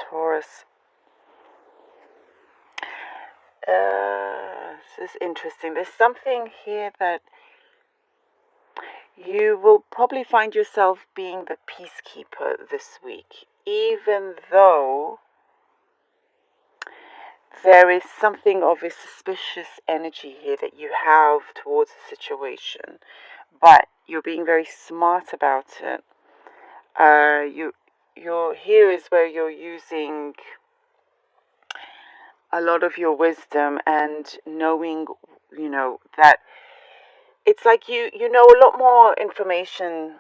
Taurus. This is interesting. There's something here that you will probably find yourself being the peacekeeper this week, even though there is something of a suspicious energy here that you have towards the situation, but you're being very smart about it. You're here is where you're using a lot of your wisdom and knowing, that it's like you know a lot more information.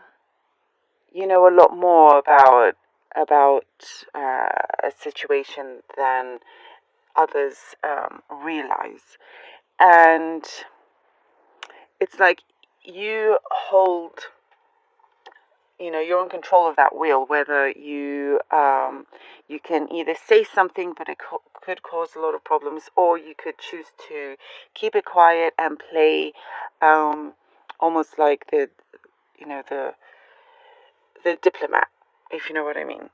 You know a lot more about a situation than others realize, and it's like you hold. You're in control of that wheel. Whether you can either say something, but it could cause a lot of problems, or you could choose to keep it quiet and play, almost like the diplomat, if you know what I mean.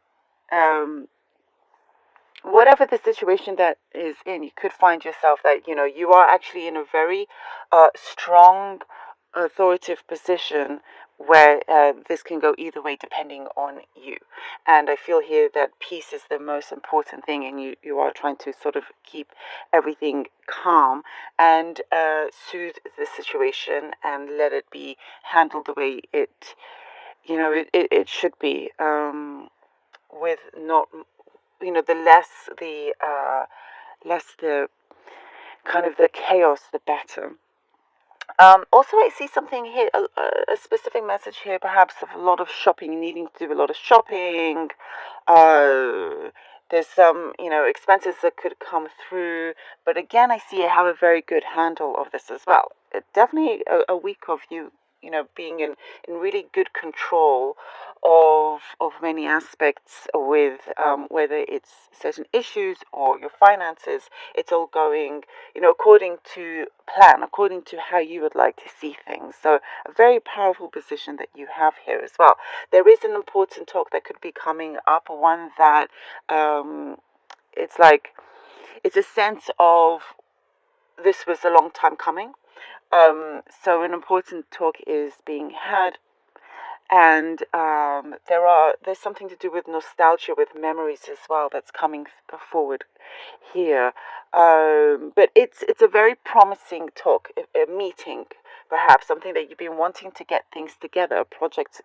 Whatever the situation that is in, you could find yourself that you are actually in a very strong, authoritative position where this can go either way depending on you. And I feel here that peace is the most important thing, and you are trying to sort of keep everything calm and soothe the situation and let it be handled the way it should be, with not the less the kind of the chaos, the better. Also, I see something here, a specific message here, perhaps of a lot of shopping, needing to do a lot of shopping. There's some, expenses that could come through, but again, I see you have a very good handle of this as well. Definitely a week of you, being in really good control of many aspects with whether it's certain issues or your finances. It's all going, according to plan, according to how you would like to see things. So a very powerful position that you have here as well. There is an important talk that could be coming up, one that it's like it's a sense of this was a long time coming. So an important talk is being had, and there's something to do with nostalgia, with memories as well, that's coming forward here. But it's a very promising talk, a meeting, perhaps something that you've been wanting to get things together, a project,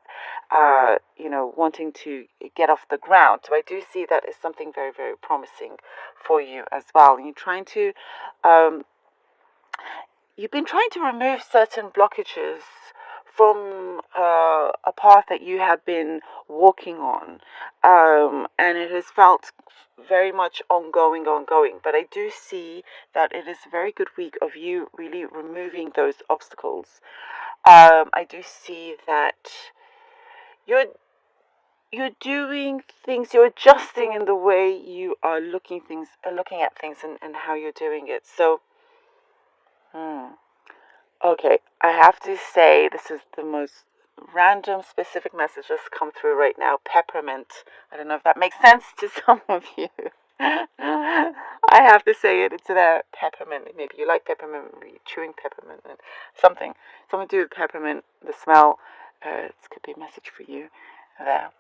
wanting to get off the ground. So I do see that as something very, very promising for you as well. And you've been trying to remove certain blockages from a path that you have been walking on, and it has felt very much ongoing. But I do see that it is a very good week of you really removing those obstacles. I do see that you're doing things, you're adjusting in the way you are looking at things, and how you're doing it. So, okay, I have to say this is the most random specific message that's come through right now. Peppermint. I don't know if that makes sense to some of you. I have to say it. It's there. Peppermint. Maybe you like peppermint. Maybe you're chewing peppermint and something to do with peppermint. The smell. This could be a message for you there.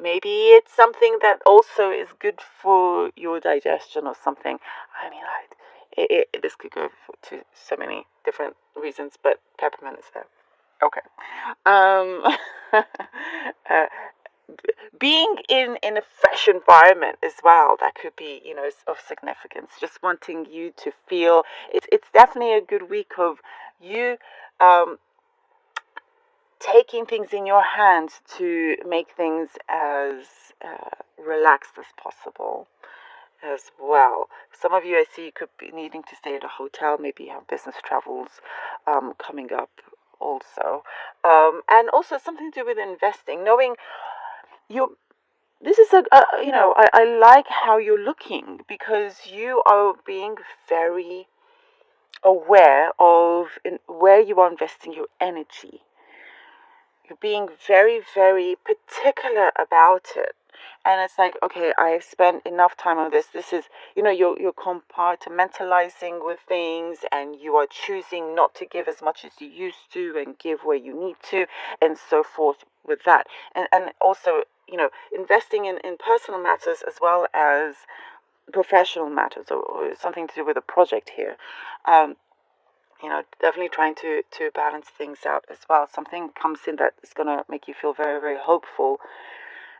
Maybe it's something that also is good for your digestion or something. I mean, this could go to so many different reasons, but peppermint is there. Okay. Being in a fresh environment as well, that could be, of significance. Just wanting you to feel it's definitely a good week of you taking things in your hands to make things as relaxed as possible as well. Some of you, I see, you could be needing to stay at a hotel. Maybe you have business travels coming up also, and also something to do with investing. Knowing you, this is I like how you're looking, because you are being very aware of where you are investing your energy. You're being very, very particular about it. and it's like, okay, I've spent enough time on this. This is, you're compartmentalizing with things, and you are choosing not to give as much as you used to and give where you need to, and so forth with that. And also, investing in personal matters as well as professional matters, or something to do with a project here. Um, definitely trying to balance things out as well. Something comes in that is going to make you feel very, very hopeful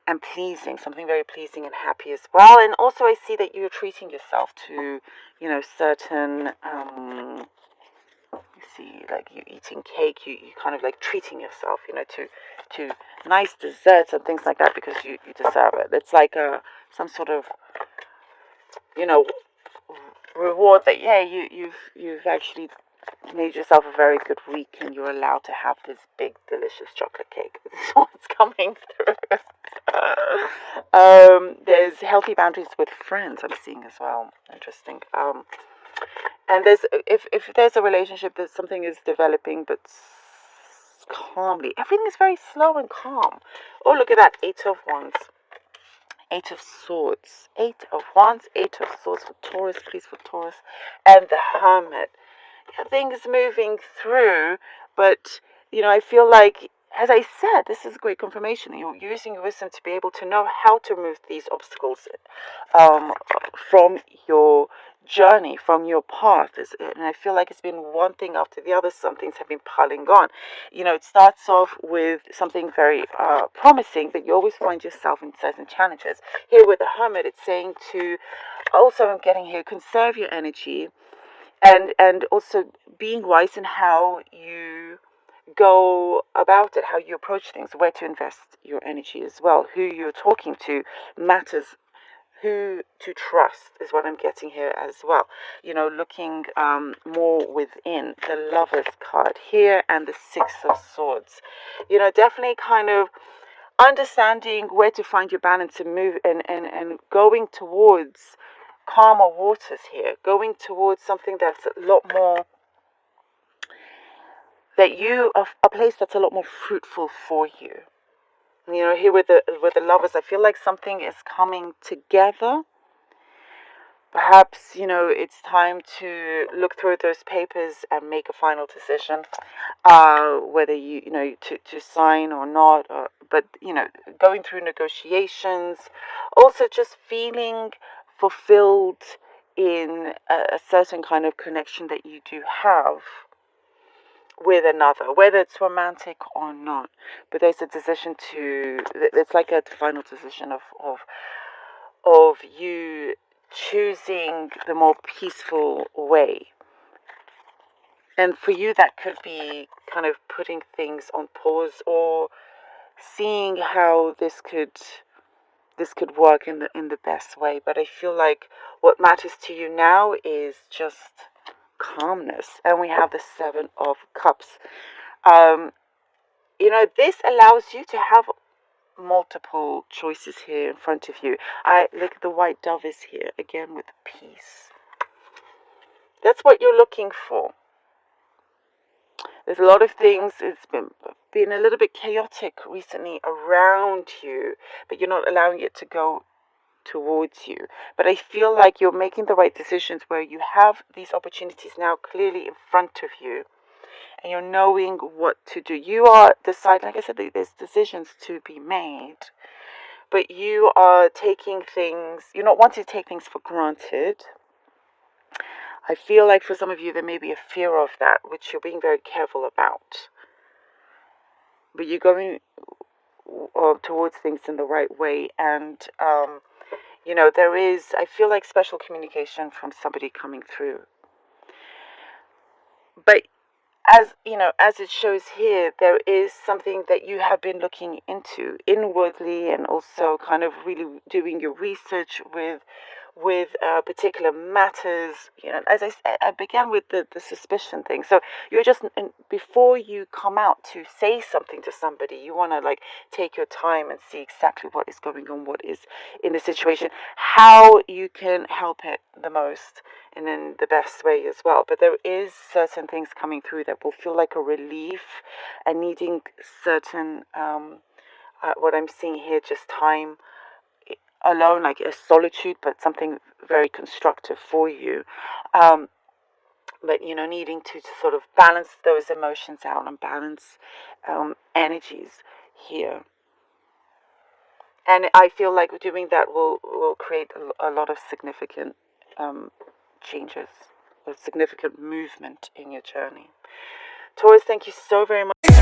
and pleasing, something very pleasing and happy as well. And also, I see that you're treating yourself to, certain, you see, like you eating cake, you kind of like treating yourself, to nice desserts and things like that, because you deserve it. It's like some sort of, you know, reward that, yeah, you've actually made yourself a very good week, and you're allowed to have this big delicious chocolate cake. This is what's coming through. There's healthy boundaries with friends, I'm seeing as well. Interesting. And there's, if there's a relationship that something is developing, but calmly, everything is very slow and calm. Oh, look at that, 8 of Wands. 8 of Swords, 8 of Wands, 8 of Swords for Taurus, please, for Taurus, and the Hermit. Things moving through, but I feel like, as I said, this is great confirmation. You're using your wisdom to be able to know how to move these obstacles from your journey, from your path. And I feel like it's been one thing after the other. Some things have been piling on. It starts off with something very promising, but you always find yourself in certain challenges. Here with the Hermit, it's saying to, also I'm getting here, conserve your energy, and also being wise in how you go about it, how you approach things, where to invest your energy as well, who you're talking to matters, who to trust is what I'm getting here as well. Looking more within, the Lover's card here, and the 6 of Swords. Definitely kind of understanding where to find your balance and move, and going towards calmer waters here, going towards something that's a lot more, that you, a place that's a lot more fruitful for you. Here with the Lovers, I feel like something is coming together. Perhaps, it's time to look through those papers and make a final decision, whether to sign or not, but going through negotiations, also just feeling fulfilled in a certain kind of connection that you do have with another, whether it's romantic or not. But there's a decision it's like a final decision of you choosing the more peaceful way. And for you, that could be kind of putting things on pause, or seeing how this could work in the best way. But I feel like what matters to you now is just calmness. And we have the 7 of Cups. This allows you to have multiple choices here in front of you. I look at the white dove is here again with peace. That's what you're looking for. There's a lot of things. It's been a little bit chaotic recently around you, but you're not allowing it to go towards you. But I feel like you're making the right decisions, where you have these opportunities now clearly in front of you, and you're knowing what to do. You are deciding, like I said, there's decisions to be made, but you are taking things, you're not wanting to take things for granted. I feel like for some of you, there may be a fear of that, which you're being very careful about. But you're going towards things in the right way. And, there is, I feel like, special communication from somebody coming through. But as it shows here, there is something that you have been looking into inwardly, and also kind of really doing your research with particular matters. As I said, I began with the suspicion thing. So you're just, before you come out to say something to somebody, you want to like take your time and see exactly what is going on, what is in the situation, how you can help it the most and in the best way as well. But there is certain things coming through that will feel like a relief, and needing certain what I'm seeing here, just time alone, like a solitude, but something very constructive for you. Um, but needing to sort of balance those emotions out and balance energies here. And I feel like doing that will create a lot of significant um, changes, a significant movement in your journey. Taurus, thank you so very much.